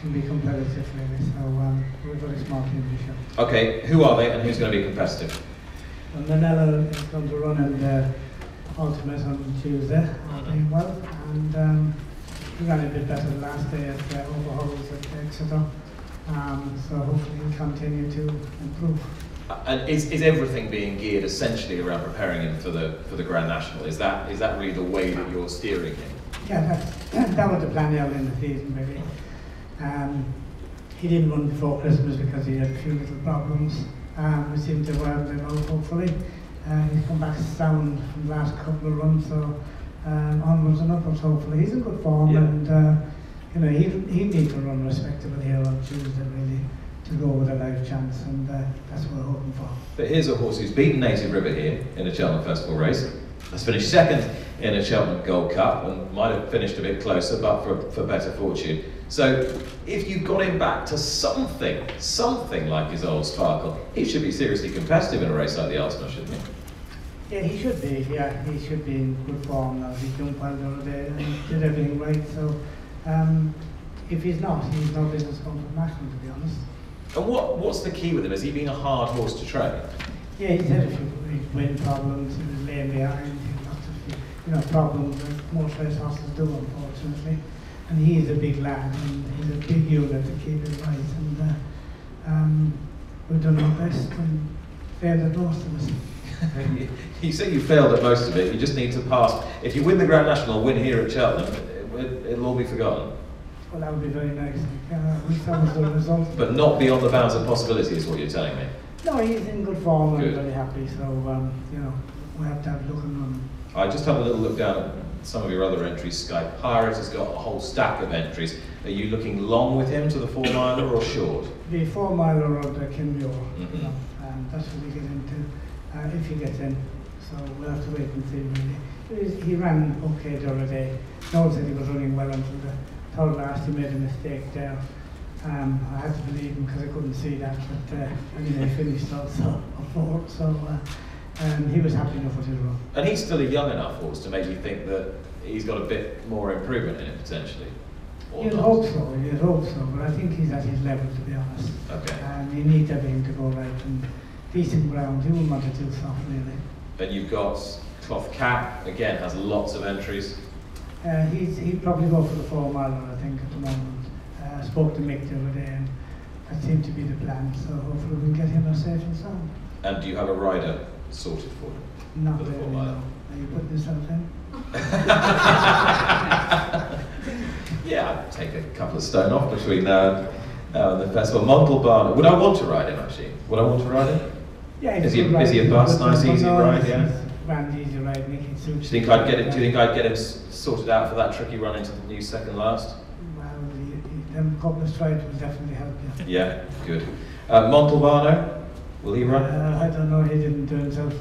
Speaker 8: can be competitive really. So we're a very smart team this year.
Speaker 1: Okay, who are they and who's going to be competitive?
Speaker 8: And Manella is going to run in the ultimate on Tuesday, doing well, and we ran a bit better the last day at overhauls at Exeter. So hopefully we'll continue to improve.
Speaker 1: And is everything being geared essentially around preparing him for the Grand National? Is that really the way that you're steering him?
Speaker 8: Yeah, that was the plan early in the season really. He didn't run before Christmas because he had a few little problems. We seem to work them out hopefully. He's come back sound from the last couple of runs, so onwards and upwards hopefully. He's in good form, yeah. And you know, he needs to run respectable here on Tuesday really to go with a live chance, and that's what we're hoping for.
Speaker 1: But here's a horse who's beaten Native River here in a Cheltenham Festival race, has finished 2nd in a Cheltenham Gold Cup and might have finished a bit closer but for better fortune. So if you got him back to something like his old sparkle, he should be seriously competitive in a race like the Ultimate, shouldn't he?
Speaker 8: Yeah, he should be. Yeah, he should be in good form now. He jumped well the other day and did everything right. So if he's no business going to national, to be honest.
Speaker 1: And what's the key with him? Has he been a hard horse to train?
Speaker 8: Yeah, he's had a few wind problems. He was laying behind. He had lots of problems that most race horses do, unfortunately. And he is a big lad, and he's a big unit to keep it right. And we've done our best and failed at most of it.
Speaker 1: You say you failed at most of it. You just need to pass. If you win the Grand National, win here at Cheltenham, it'll all be forgotten.
Speaker 8: Well, that would be very nice. That was the result.
Speaker 1: But not beyond the bounds of possibility is what you're telling me.
Speaker 8: No, he's in good form and
Speaker 1: good.
Speaker 8: very happy. So you know, we have to have a look at him.
Speaker 1: I just had a little look down at some of your other entries. Sky Pirate has got a whole stack of entries. Are you looking long with him to the 4 miler or short?
Speaker 8: The 4 miler or the Kinvio, you know, and that's what we get into if he gets in. So we'll have to wait and see really. He ran okay the other day. Noel said he was running well until the third last. He made a mistake there. I had to believe him because I couldn't see that, but anyway, he finished also a fourth, so he was happy enough with his run.
Speaker 1: And he's still a young enough horse to make you think that he's got a bit more improvement in it potentially.
Speaker 8: You'd hope so, but I think he's at his level, to be honest.
Speaker 1: Okay.
Speaker 8: You need everything to go right, and decent ground, he wouldn't want to do soft really.
Speaker 1: Then you've got Cloth Cap, again has lots of entries.
Speaker 8: He'd probably go for the 4 miler, I think, at the moment. I spoke to Mick the other day, and that seemed to be the plan, so hopefully we can get him a safe and sound.
Speaker 1: And do you have a rider sorted for him?
Speaker 8: Not
Speaker 1: for the
Speaker 8: really,
Speaker 1: 4 mile?
Speaker 8: no. Are you putting yourself in?
Speaker 1: Yeah, I'd take a couple of stone off between now and the festival. Montalbano, would I want to ride him actually? Would I want to ride him?
Speaker 8: Yeah,
Speaker 1: Is he a bus, nice, easy ride, yeah?
Speaker 8: Ran easy ride, Nick, it suits.
Speaker 1: Do you think I'd get him sorted out for that tricky run into the new second last?
Speaker 8: Well, them couple of strides will definitely help you.
Speaker 1: Yeah, good. Montalbano, will he run?
Speaker 8: I don't know, he didn't do himself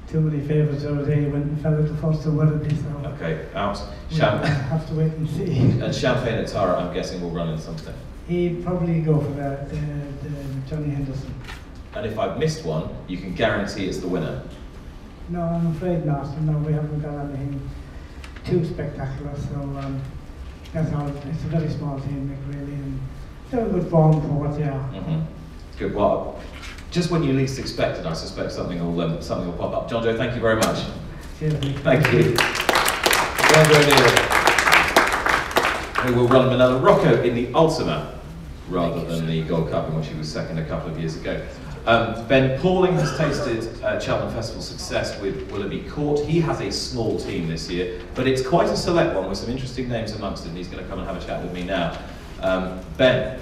Speaker 8: too many favours the other day. He went and fell at the first of Willoughby, so...
Speaker 1: Okay, out.
Speaker 8: We'll have to wait and see.
Speaker 1: And Champagne at Tara, I'm guessing, will run in something.
Speaker 8: He'd probably go for the Johnny Henderson.
Speaker 1: And if I've missed one, you can guarantee it's the winner.
Speaker 8: No, I'm afraid not. No, we haven't got anything too spectacular, so that's all. It's a very small team, Nick, really, and they're in good form for what they are.
Speaker 1: Mm-hmm. Good. Well, just when you least expect it, I suspect something will pop up. John Joe, thank you very much.
Speaker 8: Cheers, Nick.
Speaker 1: Thank you. John Joe Neal, who will run Manella Rocco in the Ultima rather than the Gold Cup, in which he was second a couple of years ago. Ben Pauling has tasted Cheltenham Festival success with Willoughby Court. He has a small team this year, but it's quite a select one with some interesting names amongst it, and he's going to come and have a chat with me now. Ben.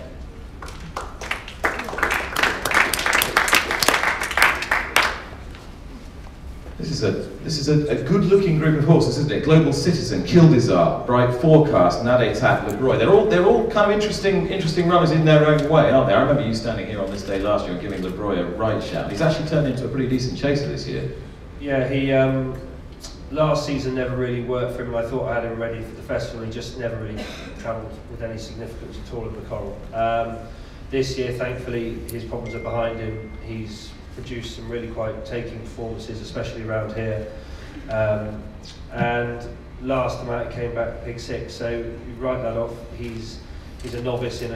Speaker 1: This is a good-looking group of horses, isn't it? Global Citizen, Kildizar, Bright Forecast, Nade Tap, LeBroy. They're all kind of interesting runners in their own way, aren't they? I remember you standing here on this day last year and giving LeBroy a right shout. He's actually turned into a pretty decent chaser this year.
Speaker 9: Yeah, he last season never really worked for him. I thought I had him ready for the festival. He just never really travelled with any significance at all in the Coral. This year, thankfully, his problems are behind him. He's produced some really quite taking performances, especially around here. And last time out, he came back pick 6. So you write that off. He's a novice in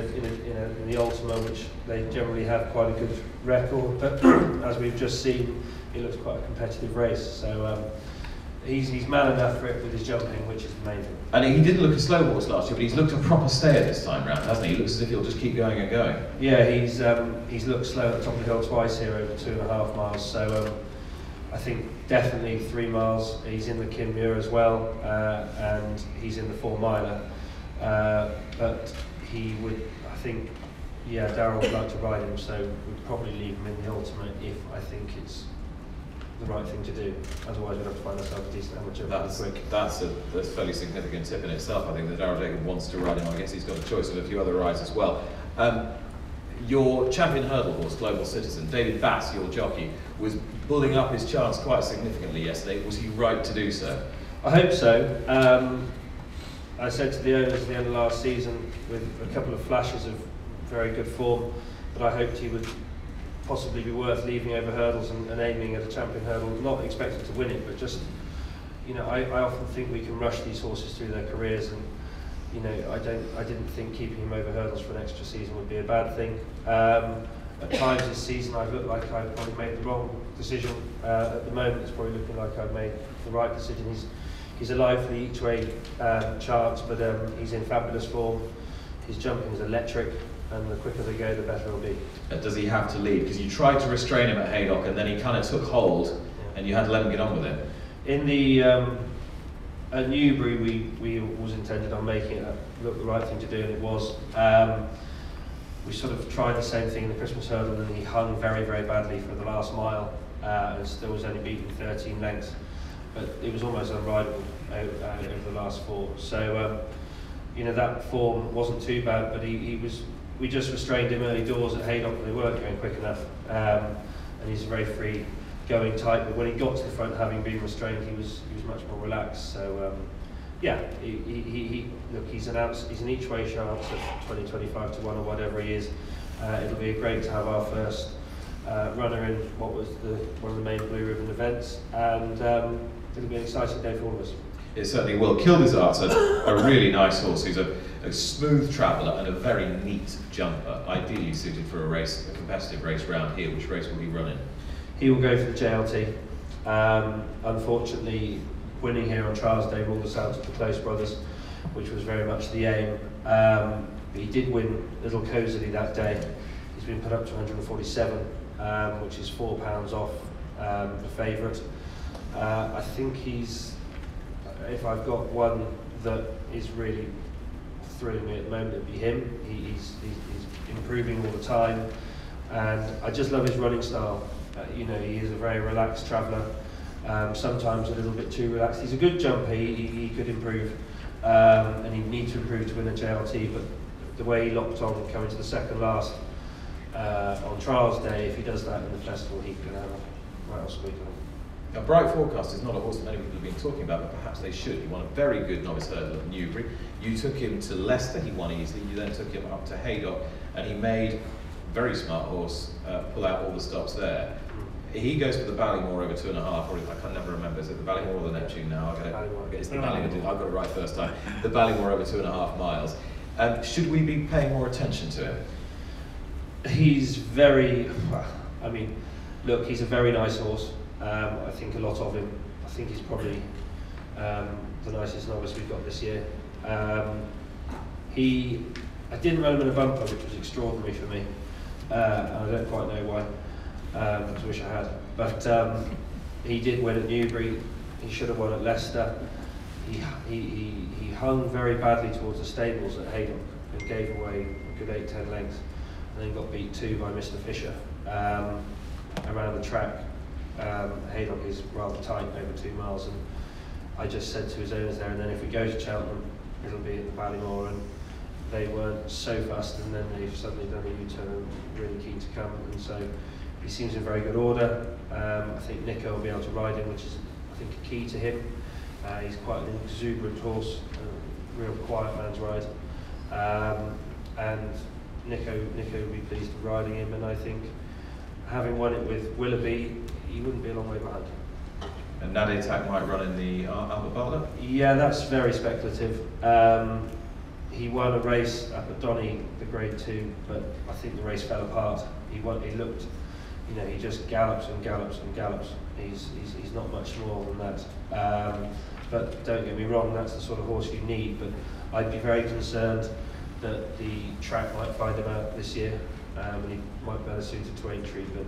Speaker 9: the Ultima, which they generally have quite a good record. But as we've just seen, it looks quite a competitive race. So he's man enough for it with his jumping, which is the main thing.
Speaker 1: And he didn't look a slow horse last year, but he's looked a proper stayer this time round, hasn't he? He looks as if he'll just keep going and going.
Speaker 9: Yeah, he's looked slow at the top of the hill twice here over 2.5 miles. So I think definitely 3 miles. He's in the Kinmure as well, and he's in the 4 miler. But he would, I think, yeah, Darryl would like to ride him, so we'd probably leave him in the Ultimate if I think it's the right thing to do. Otherwise, we'd have to find ourselves a decent amateur.
Speaker 1: That's a fairly significant tip in itself. I think that Darryl Jacob wants to ride him. I guess he's got a choice of a few other rides as well. Your champion hurdle horse, Global Citizen, David Bass, your jockey, was bulling up his chance quite significantly yesterday. Was he right to do so?
Speaker 9: I hope so. I said to the owners at the end of last season, with a couple of flashes of very good form, that I hoped he would possibly be worth leaving over hurdles and aiming at a champion hurdle, not expecting to win it, but just, you know, I often think we can rush these horses through their careers, and you know, I didn't think keeping him over hurdles for an extra season would be a bad thing. At times this season I've looked like I've probably made the wrong decision. At the moment it's probably looking like I've made the right decision. He's alive for the each way charts, but he's in fabulous form. His jumping is electric, and the quicker they go, the better it'll be.
Speaker 1: Does he have to lead? Because you tried to restrain him at Haydock, and then he kind of took hold, and you had to let him get on with it.
Speaker 9: In the at Newbury, we was intended on making it look the right thing to do, and it was. We sort of tried the same thing in the Christmas hurdle, and he hung very, very badly for the last mile, and still was only beaten 13 lengths. But it was almost unrideable over the last 4. So, you know, that form wasn't too bad, but we just restrained him early doors at Haydock, and they weren't going quick enough. And he's a very free going tight, but when he got to the front, having been restrained, he was much more relaxed. So yeah, look, he's an each way chance at 20-25 to 1 or whatever he is. It'll be great to have our first runner in what was one of the main Blue Ribbon events, and it'll be an exciting day for all of us.
Speaker 1: It certainly will. Kildizart's a really nice horse. He's a smooth traveller and a very neat jumper, ideally suited for a competitive race round here. Which race will he run in?
Speaker 9: He will go for the JLT. Unfortunately, winning here on Trials Day ruled us out of the Close Brothers, which was very much the aim. He did win Little Cosily that day. He's been put up to 147, which is £4 off the favourite. I think if I've got one that is really thrilling me at the moment, it'd be him. He's improving all the time, and I just love his running style. You know, he is a very relaxed traveller, sometimes a little bit too relaxed. He's a good jumper, he could improve, and he'd need to improve to win a JLT, but the way he locked on coming to the second last on Trials Day, if he does that in the festival, he can have a right off squeak on.
Speaker 1: Now, Bright Forecast is not a horse that many people have been talking about, but perhaps they should. He won a very good novice hurdle at Newbury. You took him to Leicester, he won easily. You then took him up to Haydock, and he made, very smart horse, pull out all the stops there. He goes for the Ballymore over 2.5, or I can never remember, is it the Ballymore or the Neptune now? It's the Ballymore, I got it right first time. The Ballymore over 2.5 miles. Should we be paying more attention to him?
Speaker 9: He's very, I mean, look, he's a very nice horse. I think a lot of him. I think he's probably the nicest novice we've got this year. I didn't run him in a bumper, which was extraordinary for me, and I don't quite know why. I wish I had. But he did win at Newbury. He should have won at Leicester. He hung very badly towards the stables at Haydock and gave away a good 8-10 lengths, and then got beat 2 by Mr. Fisher around the track. Haydock is rather tight over 2 miles, and I just said to his owners there, and then if we go to Cheltenham, it'll be at the Ballymore, and they weren't so fast, and then they've suddenly done a U-turn and really keen to come, and so he seems in very good order. I think Nico will be able to ride him, which is, I think, a key to him. He's quite an exuberant horse, a real quiet man's ride, and Nico will be pleased with riding him, and I think having won it with Willoughby, he wouldn't be a long way behind.
Speaker 1: And Nade Attack might run in the Albert Bartlett?
Speaker 9: Yeah, that's very speculative. He won a race up at Donny, the Grade 2, but I think the race fell apart. He looked, you know, he just gallops and gallops and gallops. He's not much more than that. But don't get me wrong, that's the sort of horse you need. But I'd be very concerned that the track might find him out this year, and he might be better suited to Aintree. But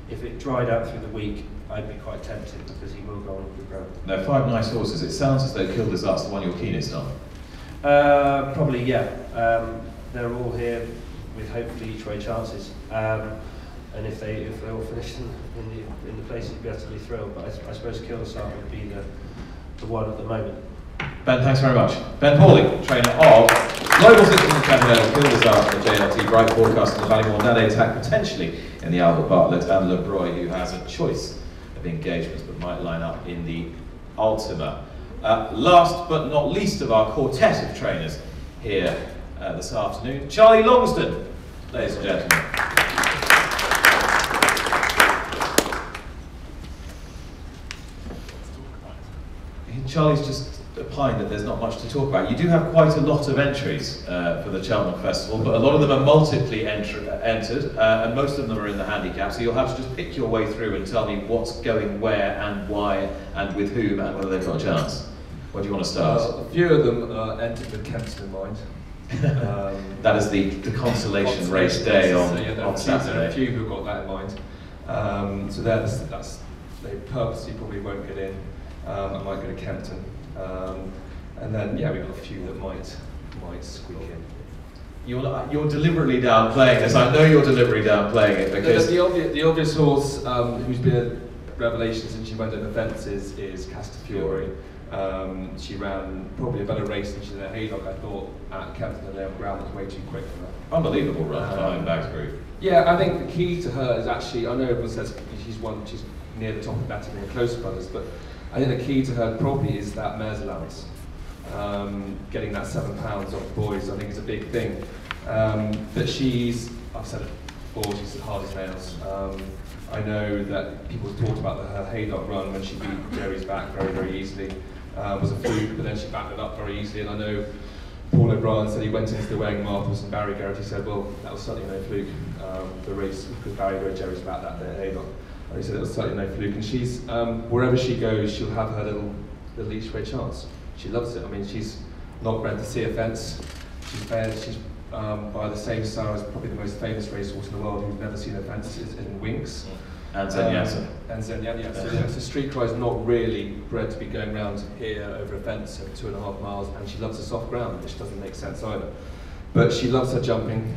Speaker 9: if it dried out through the week, I'd be quite tempted, because he will go on the ground.
Speaker 1: Now, 5 nice horses. It sounds as though Kildizart's the one you're keenest on.
Speaker 9: Probably, yeah. They're all here with hopefully each way chances. And if they all finish in the place, you'd be utterly thrilled. But I suppose Kildizart would be the one at the moment.
Speaker 1: Ben, thanks very much. Ben Pauly, trainer of Global Systems and Cheltenham, Kildizart, the JLT, Bright Forecast, and the Ballymore, Nade Attack potentially in the Albert Bartlett, and Le Broy, who has a choice of engagements but might line up in the Ultima. Last but not least of our quartet of trainers here this afternoon, Charlie Logsdon, ladies and gentlemen. Charlie's just opined that there's not much to talk about. You do have quite a lot of entries for the Cheltenham Festival, but a lot of them are multiply entered, and most of them are in the handicap, so you'll have to just pick your way through and tell me what's going where and why and with whom and whether they've got a chance. Where do you want to start?
Speaker 10: A few of them are entered with Kempton in mind.
Speaker 1: That is the consolation race day on Saturday.
Speaker 10: There are a few who've got that in mind. So they purposely probably won't get in. I might go to Kempton. And then, yeah, we've got a few that might squeak in.
Speaker 1: You're deliberately downplaying this. I know you're deliberately downplaying it because
Speaker 10: the obvious horse who's been a revelation since she went over fences is Castafiore. She ran probably a better race than she did at Haydock, I thought, at Kempton, and the ground was way too quick for her.
Speaker 1: Unbelievable run, flying back through.
Speaker 10: Yeah, I think the key to her is actually, I know everyone says she's near the top of better than the closer brothers. But I think the key to her probably is that mare's allowance. Getting that £7 off boys, I think, is a big thing. But she's, I've said it before, she's as hard as nails. I know that people talked about her Haydock run when she beat Jerry's back very, very easily. Was a fluke, but then she backed it up very easily. And I know Paul O'Brien said he went into the weighing Martha's and Barry Garrett. He said, well, that was certainly no fluke, the race, because Barry Garrett, Jerry's back that day at Haydock. And he said it was certainly no fluke. And she's, wherever she goes, she'll have her little each way chance. She loves it. I mean, she's not bred to see a fence. She's fair. She's by the same star as probably the most famous racehorse in the world who's never seen a fence is in Winks.
Speaker 1: And Zenyatta.
Speaker 10: And Zenyatta. So Street Cry's not really bred to be going around here over a fence of 2.5 miles, and she loves the soft ground, which doesn't make sense either. But she loves her jumping.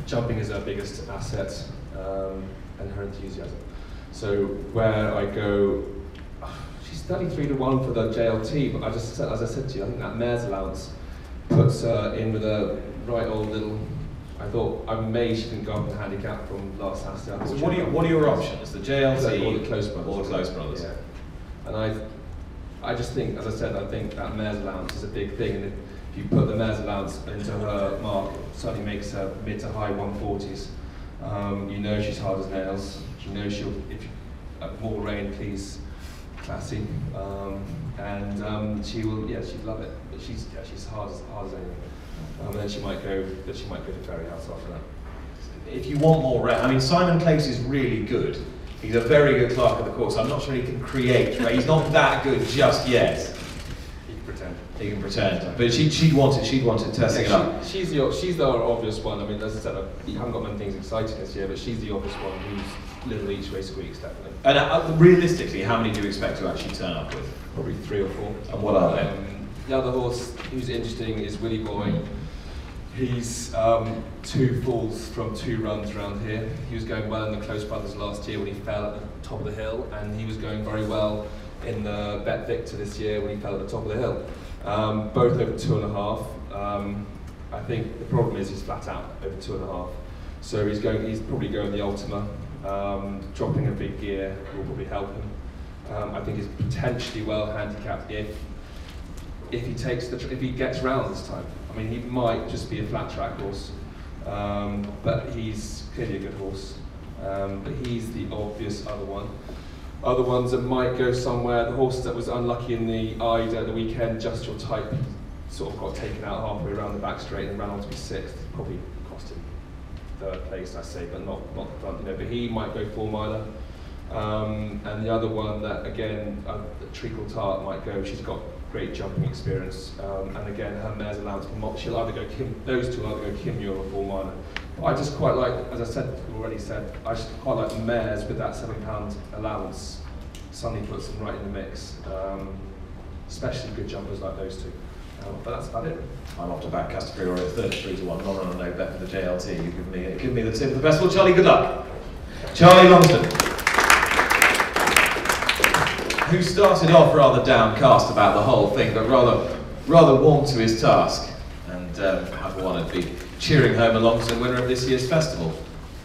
Speaker 10: Jumping is her biggest asset, and her enthusiasm. So where I go, she's 33 to 1 for the JLT, but as I said to you, I think that mare's allowance puts her in with a right old little. I thought I'm amazed she didn't go up in the handicap from last Saturday.
Speaker 1: So what are your options? The JLT
Speaker 10: or the Close Brothers?
Speaker 1: Or the Close Brothers.
Speaker 10: Yeah. And I just think, as I said, I think that mare's allowance is a big thing. And if you put the mare's allowance into her mark, it certainly makes her mid to high 140s. You know she's hard as nails. You know she'll, if more rain, please, classy. And she will, yeah, she'd love it. But she's hard as anything. And then she might go to Ferry House after that.
Speaker 1: If you want more rain, I mean, Simon Clace is really good. He's a very good clerk of the course. I'm not sure he can create rain. He's not that good just yet.
Speaker 10: He can pretend.
Speaker 1: He can pretend. But she'd want it testing it up.
Speaker 10: She's the obvious one. I mean, as I said, I haven't got many things exciting this year, but she's the obvious one who's little each race squeaks, definitely.
Speaker 1: And realistically, how many do you expect to actually turn up with?
Speaker 10: Probably 3 or 4.
Speaker 1: And what are they?
Speaker 10: The other horse who's interesting is Willie Boy. He's 2 falls from 2 runs around here. He was going well in the Close Brothers last year when he fell at the top of the hill, and he was going very well in the Bet Victor this year when he fell at the top of the hill. Both over 2.5. I think the problem is he's flat out over 2.5. So he's probably going the Ultima. Dropping a big gear will probably help him. I think he's potentially well handicapped if he gets round this time. I mean, he might just be a flat track horse, but he's clearly a good horse. But he's the obvious other one. Other ones that might go somewhere, the horse that was unlucky in the Ida at the weekend, Just Your Type, sort of got taken out halfway around the back straight and ran on to be 6th. Probably cost him 3rd place, I say, but not the front, you know. But he might go 4-miler. And the other one that, again, Treacle Tart might go. She's got great jumping experience, and again, her mare's allowance from she'll either go those two either go Kim Muir or 4-miler. I just quite like, as I said, I just quite like the mares with that £7 allowance. Suddenly puts them right in the mix, especially good jumpers like those two. But that's about it.
Speaker 1: I'm off to back Castafiore at 33 to 1. Not on a no bet for the JLT. You give me the tip of the festival. Charlie, good luck. Charlie Logsdon, who started off rather downcast about the whole thing, but rather warm to his task. And I for one would be cheering home a Logsdon winner of this year's festival.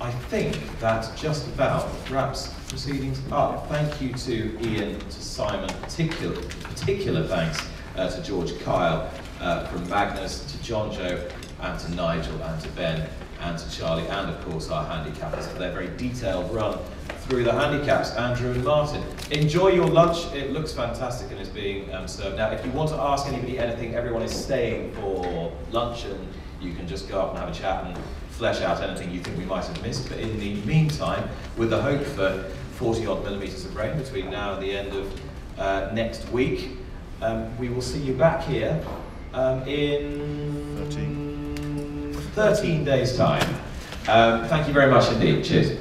Speaker 1: I think that just about wraps proceedings up. Thank you to Ian, to Simon, particular thanks to George Kyle from Magnus, to John Joe, and to Nigel, and to Ben, and to Charlie, and of course our handicappers for their very detailed run through the handicaps. Andrew and Martin, enjoy your lunch. It looks fantastic and is being served. Now, if you want to ask anybody anything, everyone is staying for lunch, and you can just go up and have a chat and flesh out anything you think we might have missed. But in the meantime, with the hope for 40-odd millimetres of rain between now and the end of next week, we will see you back here in 13 days' time. Thank you very much indeed. Cheers.